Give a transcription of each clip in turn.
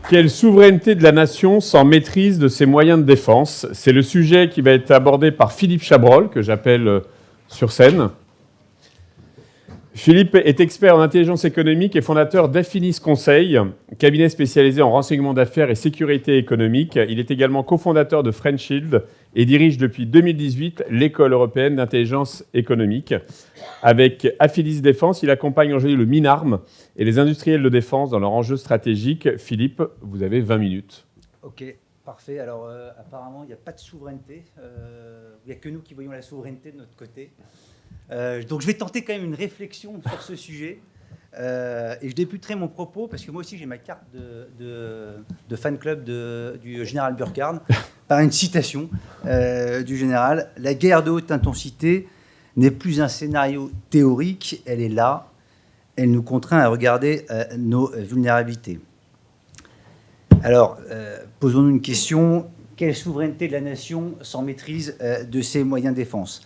Quelle souveraineté de la nation sans maîtrise de ses moyens de défense? C'est le sujet qui va être abordé par Philippe Chabrol, que j'appelle sur scène. Philippe est expert en intelligence économique et fondateur d'Affinis Conseil, cabinet spécialisé en renseignement d'affaires et sécurité économique. Il est également cofondateur de Friendshield et dirige depuis 2018 l'École européenne d'intelligence économique. Avec Affinis Défense, il accompagne aujourd'hui le MINARM et les industriels de défense dans leurs enjeux stratégiques. Philippe, vous avez 20 minutes. Ok, parfait. Alors apparemment, il n'y a pas de souveraineté. Il n'y a que nous qui voyons la souveraineté de notre côté. Donc je vais tenter quand même une réflexion sur ce sujet. Et je débuterai mon propos, parce que moi aussi j'ai ma carte de fan club du général Burkhardt, par une citation du général. « La guerre de haute intensité n'est plus un scénario théorique, elle est là. Elle nous contraint à regarder nos vulnérabilités. » Alors, posons-nous une question. Quelle souveraineté de la nation sans maîtrise de ses moyens de défense?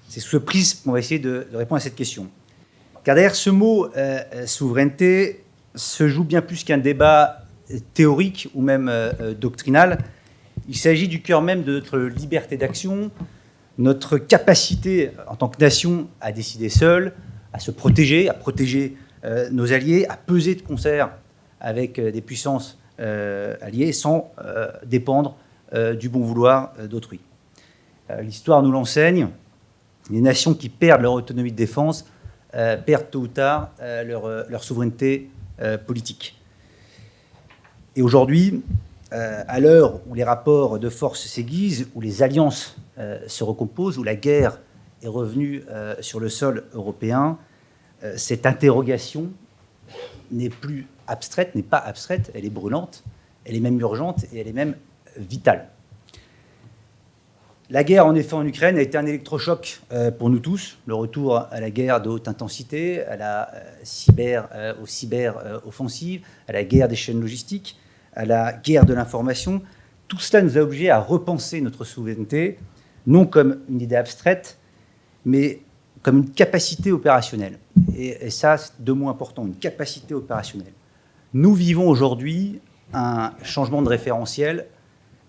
C'est sous ce prisme qu'on va essayer de répondre à cette question. Car derrière ce mot souveraineté se joue bien plus qu'un débat théorique ou même doctrinal. Il s'agit du cœur même de notre liberté d'action, notre capacité en tant que nation à décider seule, à se protéger, à protéger nos alliés, à peser de concert avec des puissances alliées sans dépendre du bon vouloir d'autrui. L'histoire nous l'enseigne. Les nations qui perdent leur autonomie de défense perdent tôt ou tard leur souveraineté politique. Et aujourd'hui, à l'heure où les rapports de force s'aiguisent, où les alliances se recomposent, où la guerre est revenue sur le sol européen, cette interrogation n'est plus abstraite, n'est pas abstraite, elle est brûlante, elle est même urgente et elle est même vitale. La guerre, en effet, en Ukraine a été un électrochoc pour nous tous. Le retour à la guerre de haute intensité, à la aux cyber-offensives, à la guerre des chaînes logistiques, à la guerre de l'information. Tout cela nous a obligés à repenser notre souveraineté, non comme une idée abstraite, mais comme une capacité opérationnelle. Et ça, c'est deux mots importants, une capacité opérationnelle. Nous vivons aujourd'hui un changement de référentiel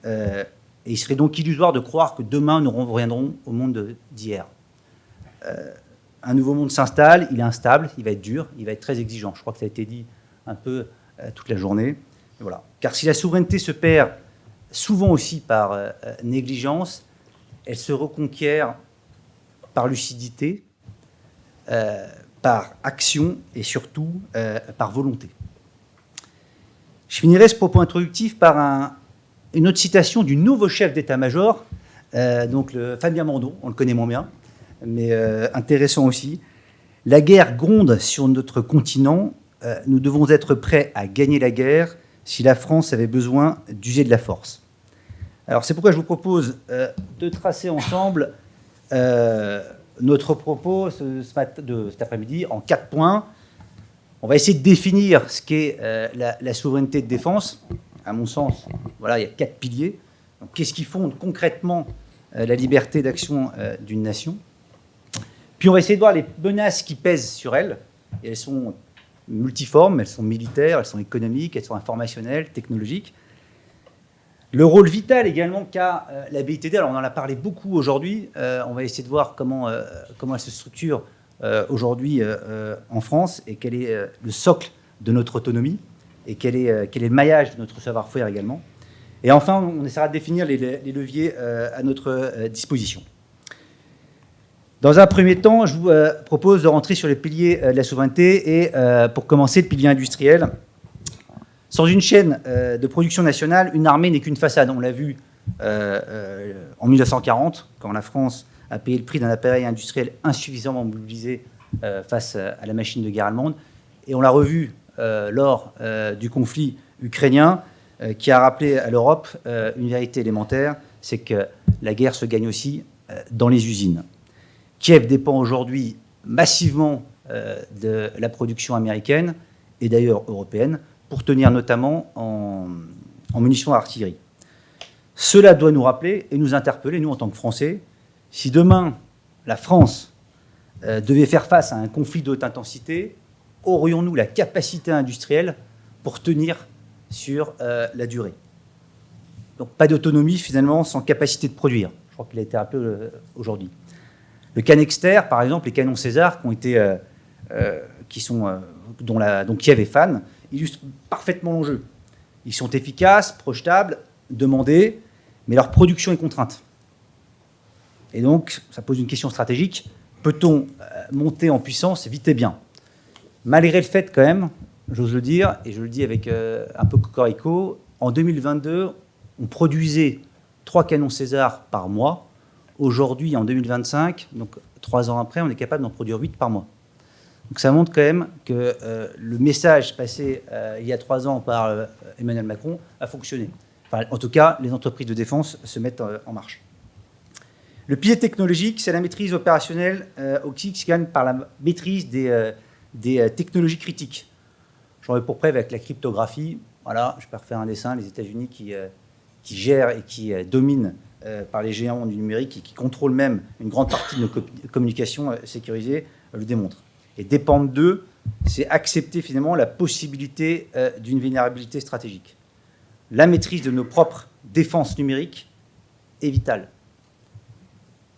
et il serait donc illusoire de croire que demain, nous reviendrons au monde d'hier. Un nouveau monde s'installe, il est instable, il va être dur, il va être très exigeant. Je crois que ça a été dit un peu toute la journée. Et voilà. Car si la souveraineté se perd souvent aussi par négligence, elle se reconquiert par lucidité, par action et surtout par volonté. Je finirai ce propos introductif par une autre citation du nouveau chef d'état-major, donc Fabien Mandon, on le connaît moins bien, mais intéressant aussi. « La guerre gronde sur notre continent. Nous devons être prêts à gagner la guerre si la France avait besoin d'user de la force. » Alors c'est pourquoi je vous propose de tracer ensemble notre propos de cet après-midi en 4 points. On va essayer de définir ce qu'est la souveraineté de défense. À mon sens, voilà, il y a 4 piliers. Donc, qu'est-ce qui fonde concrètement la liberté d'action d'une nation? Puis on va essayer de voir les menaces qui pèsent sur elle. Et elles sont multiformes, elles sont militaires, elles sont économiques, elles sont informationnelles, technologiques. Le rôle vital également qu'a la BITD, alors on en a parlé beaucoup aujourd'hui, on va essayer de voir comment elle se structure aujourd'hui en France et quel est le socle de notre autonomie et quel est le maillage de notre savoir-faire également. Et enfin, on essaiera de définir les leviers à notre disposition. Dans un premier temps, je vous propose de rentrer sur les piliers de la souveraineté et pour commencer, le pilier industriel. Sans une chaîne de production nationale, une armée n'est qu'une façade. On l'a vu en 1940, quand la France a payé le prix d'un appareil industriel insuffisamment mobilisé face à la machine de guerre allemande. Et on l'a revu lors du conflit ukrainien, qui a rappelé à l'Europe une vérité élémentaire, c'est que la guerre se gagne aussi dans les usines. Kiev dépend aujourd'hui massivement de la production américaine et d'ailleurs européenne, pour tenir notamment en munitions d'artillerie. Cela doit nous rappeler et nous interpeller, nous en tant que Français, si demain la France devait faire face à un conflit de haute intensité, aurions-nous la capacité industrielle pour tenir sur la durée. Donc pas d'autonomie finalement sans capacité de produire. Je crois qu'il a été rappelé aujourd'hui. Le Canexter, par exemple, les canons César dont Kiev est fan, illustrent parfaitement l'enjeu. Ils sont efficaces, projetables, demandés, mais leur production est contrainte. Et donc, ça pose une question stratégique. Peut-on monter en puissance vite et bien? Malgré le fait, quand même, j'ose le dire, et je le dis avec un peu cocorico, en 2022, on produisait 3 canons César par mois. Aujourd'hui, en 2025, donc 3 ans après, on est capable d'en produire 8 par mois. Donc ça montre quand même que le message passé il y a 3 ans par Emmanuel Macron a fonctionné. Enfin, en tout cas, les entreprises de défense se mettent en marche. Le pilier technologique, c'est la maîtrise opérationnelle qui se gagne par la maîtrise des technologies critiques. J'en ai pour preuve avec la cryptographie. Voilà, je peux refaire un dessin. Les États-Unis qui gèrent et qui dominent par les géants du numérique et qui contrôlent même une grande partie de nos communications sécurisées le démontrent. Et dépendre d'eux, c'est accepter finalement la possibilité d'une vulnérabilité stratégique. La maîtrise de nos propres défenses numériques est vitale.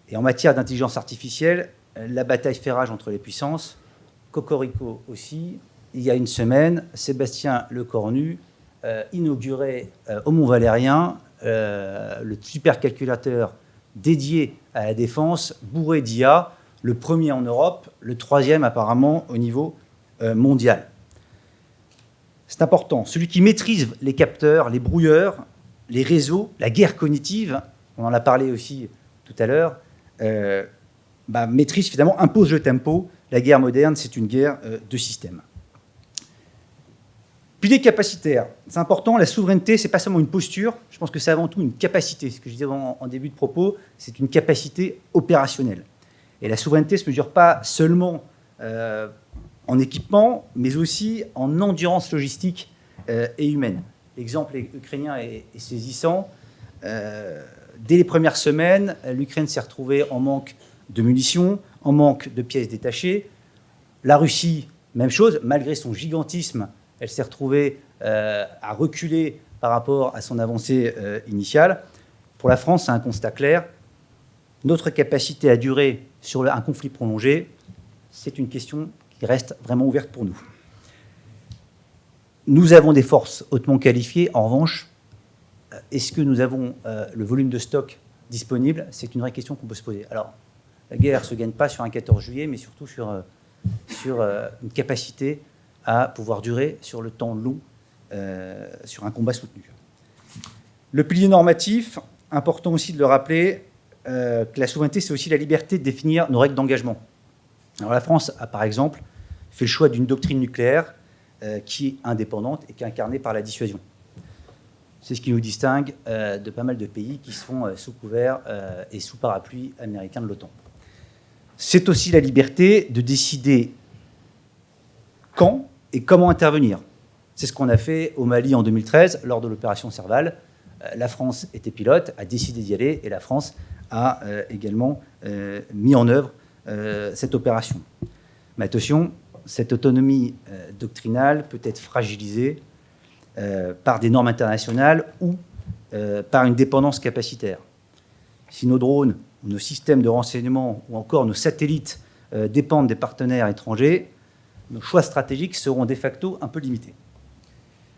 Et en matière d'intelligence artificielle, la bataille fait rage entre les puissances. Cocorico aussi. Il y a une semaine, Sébastien Lecornu inaugurait au Mont-Valérien le supercalculateur dédié à la défense, bourré d'IA, le premier en Europe, le 3e apparemment au niveau mondial. C'est important. Celui qui maîtrise les capteurs, les brouilleurs, les réseaux, la guerre cognitive, on en a parlé aussi tout à l'heure, maîtrise finalement, impose le tempo. La guerre moderne, c'est une guerre de système. Pilier capacitaire, c'est important, la souveraineté, ce n'est pas seulement une posture, je pense que c'est avant tout une capacité. Ce que je disais en début de propos, c'est une capacité opérationnelle. Et la souveraineté ne se mesure pas seulement en équipement, mais aussi en endurance logistique et humaine. L'exemple ukrainien est saisissant. Dès les premières semaines, l'Ukraine s'est retrouvée en manque de munitions, en manque de pièces détachées. La Russie, même chose, malgré son gigantisme, elle s'est retrouvée à reculer par rapport à son avancée initiale. Pour la France, c'est un constat clair. Notre capacité à durer sur un conflit prolongé, c'est une question qui reste vraiment ouverte pour nous. Nous avons des forces hautement qualifiées. En revanche, est-ce que nous avons le volume de stock disponible? C'est une vraie question qu'on peut se poser. Alors, la guerre ne se gagne pas sur un 14 juillet, mais surtout sur une capacité à pouvoir durer sur le temps long, sur un combat soutenu. Le pilier normatif, important aussi de le rappeler, que la souveraineté, c'est aussi la liberté de définir nos règles d'engagement. Alors la France a, par exemple, fait le choix d'une doctrine nucléaire qui est indépendante et qui est incarnée par la dissuasion. C'est ce qui nous distingue de pas mal de pays qui sont sous couvert et sous parapluie américain de l'OTAN. C'est aussi la liberté de décider quand et comment intervenir. C'est ce qu'on a fait au Mali en 2013 lors de l'opération Serval. La France était pilote, a décidé d'y aller et la France a également mis en œuvre cette opération. Mais attention, cette autonomie doctrinale peut être fragilisée par des normes internationales ou par une dépendance capacitaire. Si nos drones, nos systèmes de renseignement ou encore nos satellites dépendent des partenaires étrangers, nos choix stratégiques seront de facto un peu limités.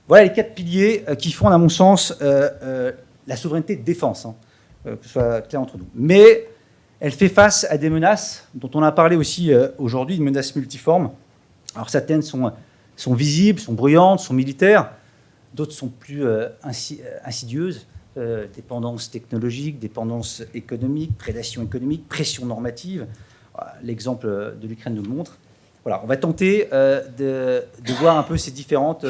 Voilà les 4 piliers qui fondent, à mon sens, la souveraineté de défense, que ce soit clair entre nous. Mais elle fait face à des menaces dont on a parlé aussi aujourd'hui, des menaces multiformes. Alors certaines sont visibles, sont bruyantes, sont militaires. D'autres sont plus insidieuses. Dépendance technologique, dépendance économique, prédation économique, pression normative. L'exemple de l'Ukraine nous le montre. Voilà, on va tenter de voir un peu ces différentes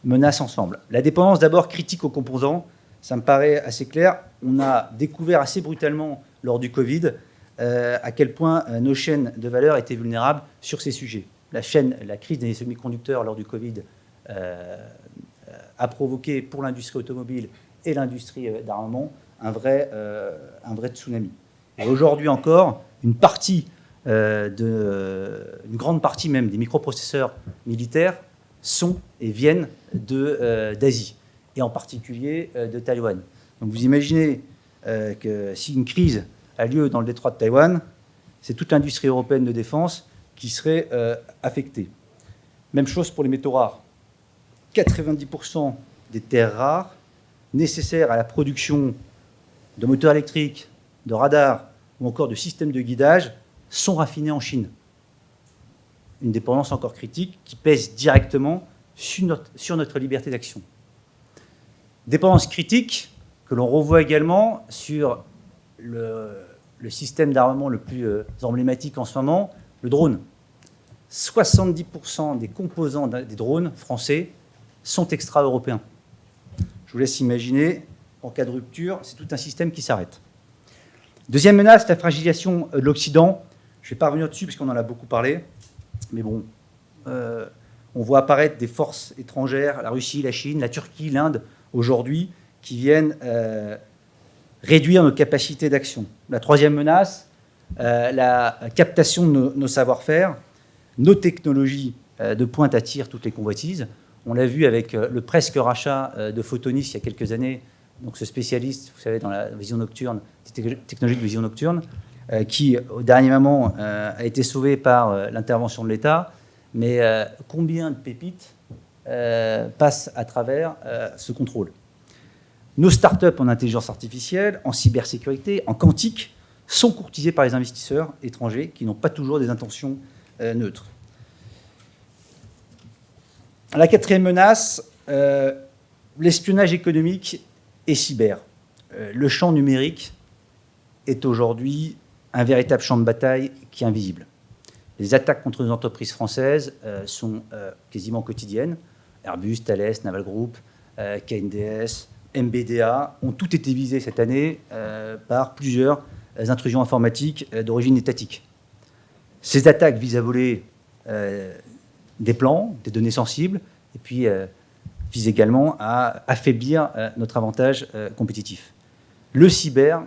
menaces ensemble. La dépendance d'abord critique aux composants, ça me paraît assez clair. On a découvert assez brutalement lors du Covid à quel point nos chaînes de valeur étaient vulnérables sur ces sujets. La crise des semi-conducteurs lors du Covid a provoqué pour l'industrie automobile et l'industrie d'armement un vrai tsunami. Et aujourd'hui encore, une grande partie même des microprocesseurs militaires sont et viennent d'Asie, et en particulier de Taïwan. Donc vous imaginez que si une crise a lieu dans le détroit de Taïwan, c'est toute l'industrie européenne de défense qui serait affectée. Même chose pour les métaux rares. 90% des terres rares nécessaires à la production de moteurs électriques, de radars ou encore de systèmes de guidage sont raffinées en Chine. Une dépendance encore critique qui pèse directement sur notre liberté d'action. Dépendance critique que l'on revoit également sur le système d'armement le plus emblématique en ce moment, le drone. 70% des composants des drones français sont extra-européens. Je vous laisse imaginer, en cas de rupture, c'est tout un système qui s'arrête. Deuxième menace, la fragilisation de l'Occident. Je ne vais pas revenir dessus parce qu'on en a beaucoup parlé. Mais bon, on voit apparaître des forces étrangères, la Russie, la Chine, la Turquie, l'Inde, aujourd'hui, qui viennent réduire nos capacités d'action. La troisième menace, la captation de nos savoir-faire. Nos technologies de pointe attirent toutes les convoitises. On l'a vu avec le presque rachat de Photonis il y a quelques années, donc ce spécialiste, vous savez, dans la vision nocturne, technologie de vision nocturne, qui, au dernier moment, a été sauvé par l'intervention de l'État. Mais combien de pépites passent à travers ce contrôle? Nos startups en intelligence artificielle, en cybersécurité, en quantique, sont courtisées par les investisseurs étrangers qui n'ont pas toujours des intentions neutres. La quatrième menace, l'espionnage économique et cyber. Le champ numérique est aujourd'hui un véritable champ de bataille qui est invisible. Les attaques contre nos entreprises françaises sont quasiment quotidiennes. Airbus, Thales, Naval Group, KNDS, MBDA ont tous été visés cette année par plusieurs intrusions informatiques d'origine étatique. Ces attaques visent à voler des plans, des données sensibles, et puis visent également à affaiblir notre avantage compétitif. Le cyber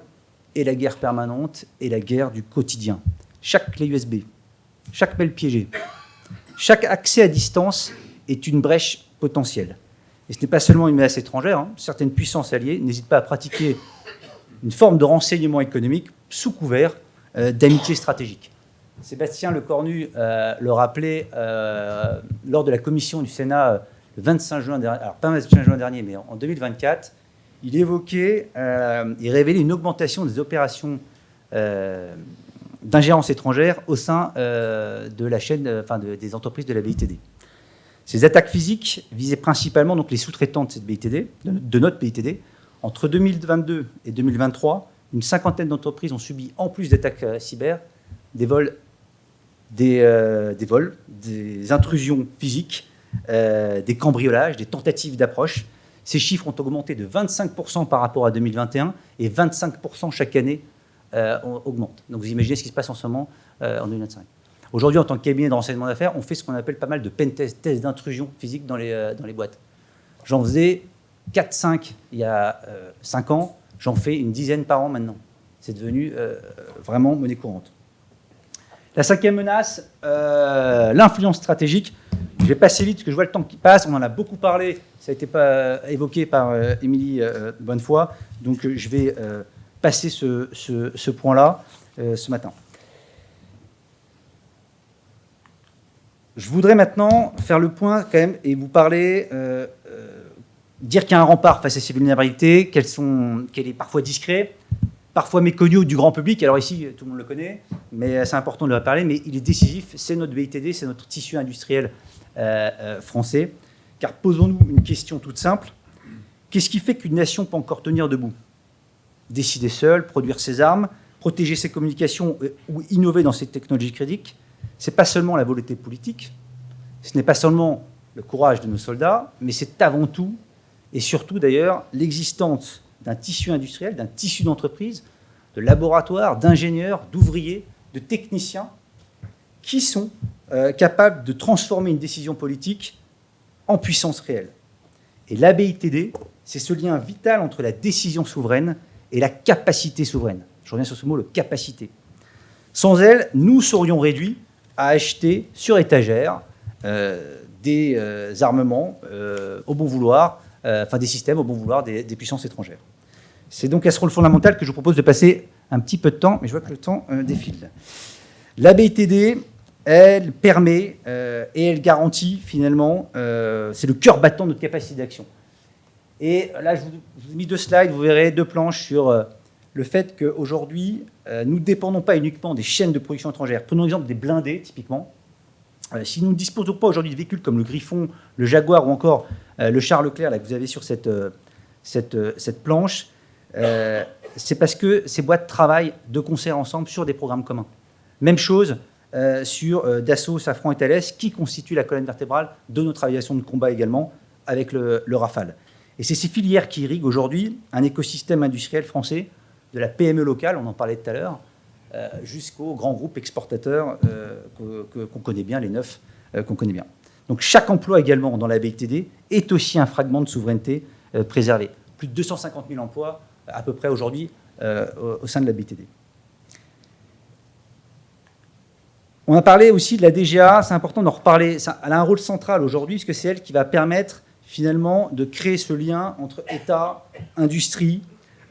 est la guerre permanente et la guerre du quotidien. Chaque clé USB, chaque mail piégé, chaque accès à distance est une brèche potentielle. Et ce n'est pas seulement une menace étrangère, certaines puissances alliées n'hésitent pas à pratiquer une forme de renseignement économique sous couvert d'amitié stratégique. Sébastien Lecornu le rappelait lors de la commission du Sénat le 25 juin dernier, alors pas le 25 juin dernier, mais en 2024, il évoquait et révélait une augmentation des opérations d'ingérence étrangère au sein de la chaîne, des entreprises de la BITD. Ces attaques physiques visaient principalement donc les sous-traitants de cette BITD, de notre BITD. Entre 2022 et 2023, une cinquantaine d'entreprises ont subi, en plus d'attaques cyber, des intrusions physiques, des cambriolages, des tentatives d'approche. Ces chiffres ont augmenté de 25% par rapport à 2021 et 25% chaque année augmentent. Donc vous imaginez ce qui se passe en ce moment en 2025. Aujourd'hui, en tant que cabinet de renseignement d'affaires, on fait ce qu'on appelle pas mal de pen-tests, tests d'intrusion physique dans les boîtes. J'en faisais 4-5 il y a 5 ans, j'en fais une dizaine par an maintenant. C'est devenu vraiment monnaie courante. La cinquième menace, l'influence stratégique. Je vais passer vite parce que je vois le temps qui passe. On en a beaucoup parlé. Ça a été évoqué par Émilie Bonnefoy. Donc je vais passer ce point-là ce matin. Je voudrais maintenant faire le point quand même et vous parler, dire qu'il y a un rempart face à ces vulnérabilités, qu'elle est parfois discret, parfois méconnu du grand public. Alors ici, tout le monde le connaît, mais c'est important de le parler, mais il est décisif. C'est notre BITD, c'est notre tissu industriel français. Car posons-nous une question toute simple. Qu'est-ce qui fait qu'une nation peut encore tenir debout? Décider seule, produire ses armes, protéger ses communications ou innover dans ses technologies critiques, ce n'est pas seulement la volonté politique, ce n'est pas seulement le courage de nos soldats, mais c'est avant tout, et surtout d'ailleurs, l'existence d'un tissu industriel, d'un tissu d'entreprise, de laboratoires, d'ingénieurs, d'ouvriers, de techniciens, qui sont capables de transformer une décision politique en puissance réelle. Et la BITD, c'est ce lien vital entre la décision souveraine et la capacité souveraine. Je reviens sur ce mot, le capacité. Sans elle, nous serions réduits à acheter sur étagère des armements au bon vouloir, enfin des systèmes au bon vouloir des puissances étrangères. C'est donc à ce rôle fondamental que je vous propose de passer un petit peu de temps, mais je vois que le temps défile. La BITD, elle permet et elle garantit finalement, c'est le cœur battant de notre capacité d'action. Et là, je vous ai mis 2 slides, vous verrez 2 planches sur le fait qu'aujourd'hui, nous ne dépendons pas uniquement des chaînes de production étrangères. Prenons l'exemple des blindés, typiquement. Si nous ne disposons pas aujourd'hui de véhicules comme le Griffon, le Jaguar ou encore le Charles Leclerc là, que vous avez sur cette planche, c'est parce que ces boîtes travaillent de concert ensemble sur des programmes communs. Même chose sur Dassault, Safran et Thales, qui constituent la colonne vertébrale de notre aviation de combat également, avec le Rafale. Et c'est ces filières qui irriguent aujourd'hui un écosystème industriel français, de la PME locale, on en parlait tout à l'heure, jusqu'aux grands groupes exportateurs qu'on connaît bien, les 9 qu'on connaît bien. Donc chaque emploi également dans la BITD est aussi un fragment de souveraineté préservé. Plus de 250 000 emplois à peu près aujourd'hui au sein de la BITD. On a parlé aussi de la DGA, c'est important d'en reparler. Elle a un rôle central aujourd'hui, puisque c'est elle qui va permettre finalement de créer ce lien entre État, industrie,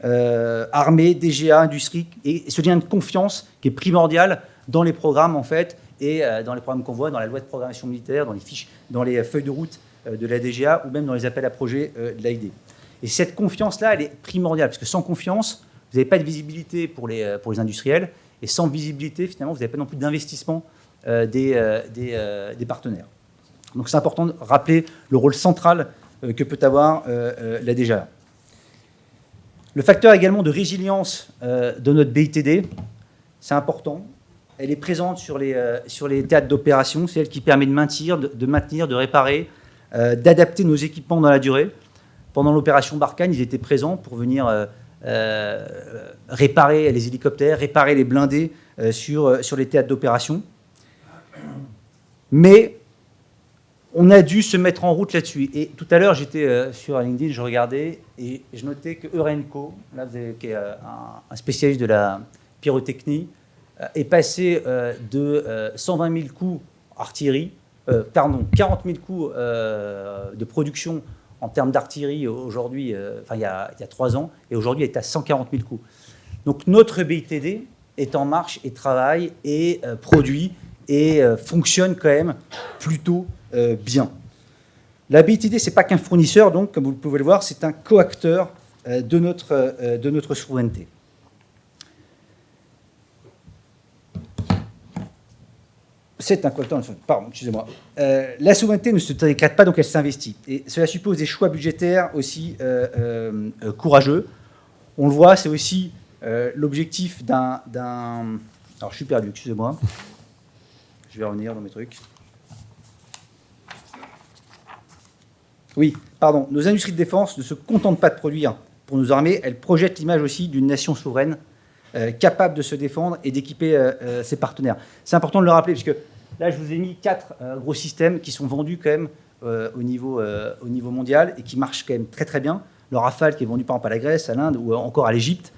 armée, DGA, industrie, et ce lien de confiance qui est primordial dans les programmes en fait, et dans les programmes qu'on voit, dans la loi de programmation militaire, dans les fiches, dans les feuilles de route de la DGA, ou même dans les appels à projets de l'AID. Et cette confiance-là, elle est primordiale, parce que sans confiance, vous n'avez pas de visibilité pour les industriels, et sans visibilité, finalement, vous n'avez pas non plus d'investissement des partenaires. Donc c'est important de rappeler le rôle central que peut avoir la DGA. Le facteur également de résilience de notre BITD, c'est important. Elle est présente sur les théâtres d'opération, c'est elle qui permet de maintenir, de réparer, d'adapter nos équipements dans la durée. Pendant l'opération Barkhane, ils étaient présents pour venir réparer les hélicoptères, réparer les blindés sur les théâtres d'opération. Mais on a dû se mettre en route là-dessus. Et tout à l'heure, j'étais sur LinkedIn, je regardais et je notais que Eurenco, là, qui est un spécialiste de la pyrotechnie, est passé de 120 000 coups artillerie, 40 000 coups de production en termes d'artillerie aujourd'hui, il y a 3 ans, et aujourd'hui, elle est à 140 000 coups. Donc notre BITD est en marche et travaille et produit et fonctionne quand même plutôt bien. La BITD, ce n'est pas qu'un fournisseur, donc, comme vous pouvez le voir, c'est un coacteur de notre souveraineté. C'est un coacteur, pardon, excusez-moi. La souveraineté ne se décrète pas, donc elle s'investit. Et cela suppose des choix budgétaires aussi courageux. On le voit, c'est aussi l'objectif d'un... Alors, je suis perdu, excusez-moi. Je vais revenir dans mes trucs. Oui, pardon. Nos industries de défense ne se contentent pas de produire pour nos armées. Elles projettent l'image aussi d'une nation souveraine capable de se défendre et d'équiper ses partenaires. C'est important de le rappeler, parce que là, je vous ai mis 4 gros systèmes qui sont vendus quand même au niveau mondial et qui marchent quand même très très bien. Le Rafale, qui est vendu par exemple à la Grèce, à l'Inde ou encore à l'Égypte,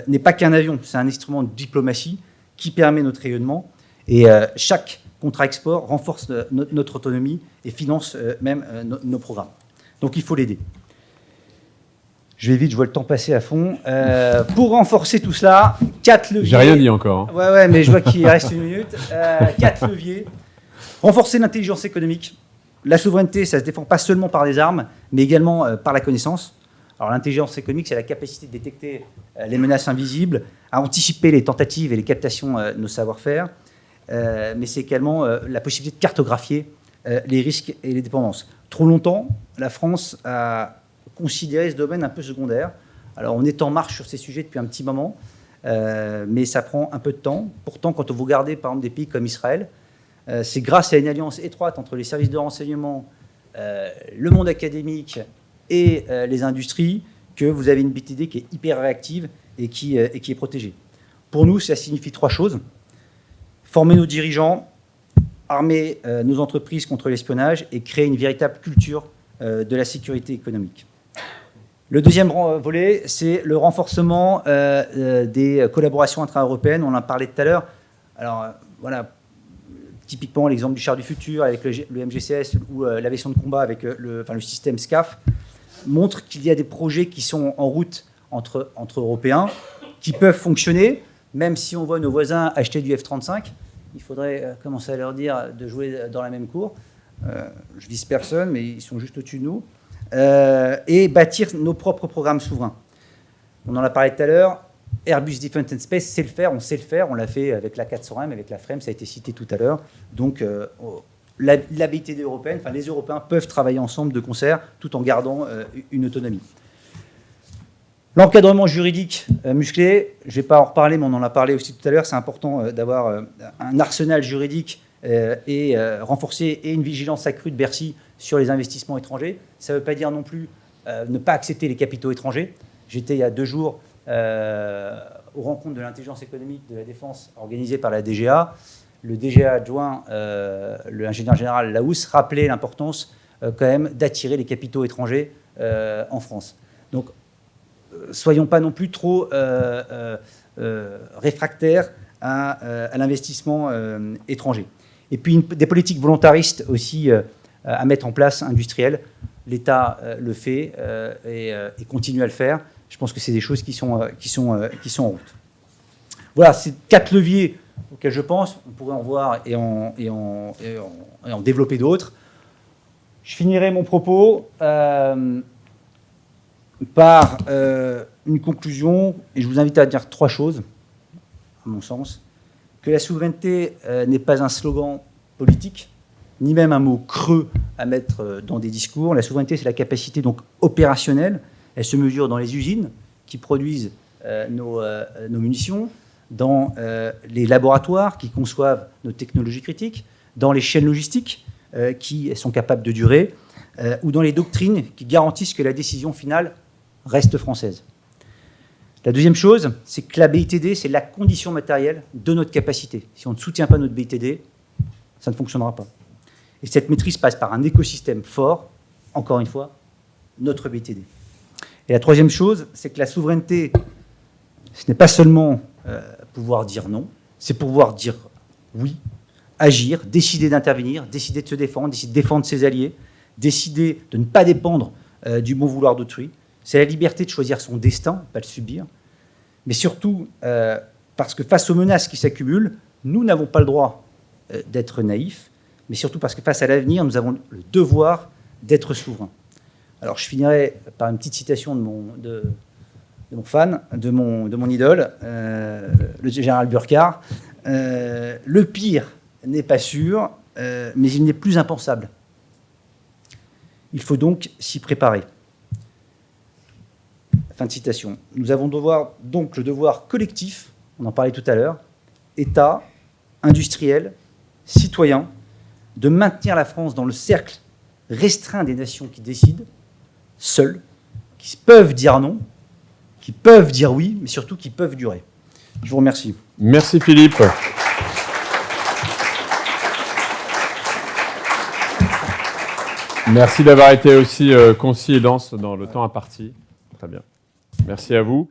n'est pas qu'un avion, c'est un instrument de diplomatie qui permet notre rayonnement. Et chaque contrat export renforce notre autonomie et finance même nos programmes. Donc il faut l'aider. Je vais vite, je vois le temps passer à fond. Pour renforcer tout cela, 4 leviers. J'ai rien dit encore. Hein. Ouais, mais je vois qu'il reste 1 minute. 4 leviers. Renforcer l'intelligence économique. La souveraineté, ça ne se défend pas seulement par les armes, mais également par la connaissance. Alors l'intelligence économique, c'est la capacité de détecter les menaces invisibles, à anticiper les tentatives et les captations de nos savoir-faire. Mais c'est également la possibilité de cartographier les risques et les dépendances. Trop longtemps, la France a considéré ce domaine un peu secondaire. Alors, on est en marche sur ces sujets depuis un petit moment, mais ça prend un peu de temps. Pourtant, quand vous regardez, par exemple, des pays comme Israël, c'est grâce à une alliance étroite entre les services de renseignement, le monde académique et les industries que vous avez une BITD qui est hyper réactive et qui est protégée. Pour nous, ça signifie 3 choses. Former nos dirigeants, armer nos entreprises contre l'espionnage et créer une véritable culture de la sécurité économique. Le deuxième volet, c'est le renforcement des collaborations intra-européennes. On en parlait tout à l'heure. Alors, voilà, Typiquement, l'exemple du char du futur avec le MGCS ou l'aviation de combat avec le système SCAF montre qu'il y a des projets qui sont en route entre Européens, qui peuvent fonctionner, même si on voit nos voisins acheter du F-35. Il faudrait commencer à leur dire de jouer dans la même cour. Je vise personne, mais ils sont juste au-dessus de nous. Et bâtir nos propres programmes souverains. On en a parlé tout à l'heure. Airbus Defence and Space sait le faire, on sait le faire. On l'a fait avec la 400M, avec la FREMM, ça a été cité tout à l'heure. Donc, la BITD européenne, enfin les Européens peuvent travailler ensemble de concert tout en gardant une autonomie. L'encadrement juridique musclé, je ne vais pas en reparler, mais on en a parlé aussi tout à l'heure. C'est important d'avoir un arsenal juridique et renforcé et une vigilance accrue de Bercy sur les investissements étrangers. Ça ne veut pas dire non plus ne pas accepter les capitaux étrangers. J'étais il y a 2 jours aux rencontres de l'intelligence économique de la défense organisée par la DGA. Le DGA adjoint, l'ingénieur général Laousse, rappelait l'importance quand même d'attirer les capitaux étrangers en France. Donc, soyons pas non plus trop réfractaires à l'investissement étranger. Et puis, des politiques volontaristes aussi à mettre en place, industrielles. L'État le fait et continue à le faire. Je pense que c'est des choses qui sont en route. Voilà, c'est 4 leviers auxquels je pense. On pourrait en voir et en développer d'autres. Je finirai mon propos par une conclusion, et je vous invite à dire 3 choses, à mon sens. Que la souveraineté n'est pas un slogan politique, ni même un mot creux à mettre dans des discours. La souveraineté, c'est la capacité donc opérationnelle. Elle se mesure dans les usines qui produisent nos munitions, dans les laboratoires qui conçoivent nos technologies critiques, dans les chaînes logistiques qui sont capables de durer, ou dans les doctrines qui garantissent que la décision finale reste française. La deuxième chose, c'est que la BITD, c'est la condition matérielle de notre capacité. Si on ne soutient pas notre BITD, ça ne fonctionnera pas. Et cette maîtrise passe par un écosystème fort, encore une fois, notre BITD. Et la troisième chose, c'est que la souveraineté, ce n'est pas seulement pouvoir dire non, c'est pouvoir dire oui, agir, décider d'intervenir, décider de se défendre, décider de défendre ses alliés, décider de ne pas dépendre du bon vouloir d'autrui. C'est la liberté de choisir son destin, pas le subir. Mais surtout, parce que face aux menaces qui s'accumulent, nous n'avons pas le droit d'être naïfs, mais surtout parce que face à l'avenir, nous avons le devoir d'être souverains. Alors, je finirai par une petite citation de mon fan, de mon idole, le général Burkhardt. Le pire n'est pas sûr, mais il n'est plus impensable. Il faut donc s'y préparer. Fin de citation. Nous avons donc le devoir collectif, on en parlait tout à l'heure, État, industriel, citoyen, de maintenir la France dans le cercle restreint des nations qui décident, seules, qui peuvent dire non, qui peuvent dire oui, mais surtout qui peuvent durer. Je vous remercie. Merci Philippe. Merci d'avoir été aussi concis et dense dans le temps imparti. Très bien. Merci à vous.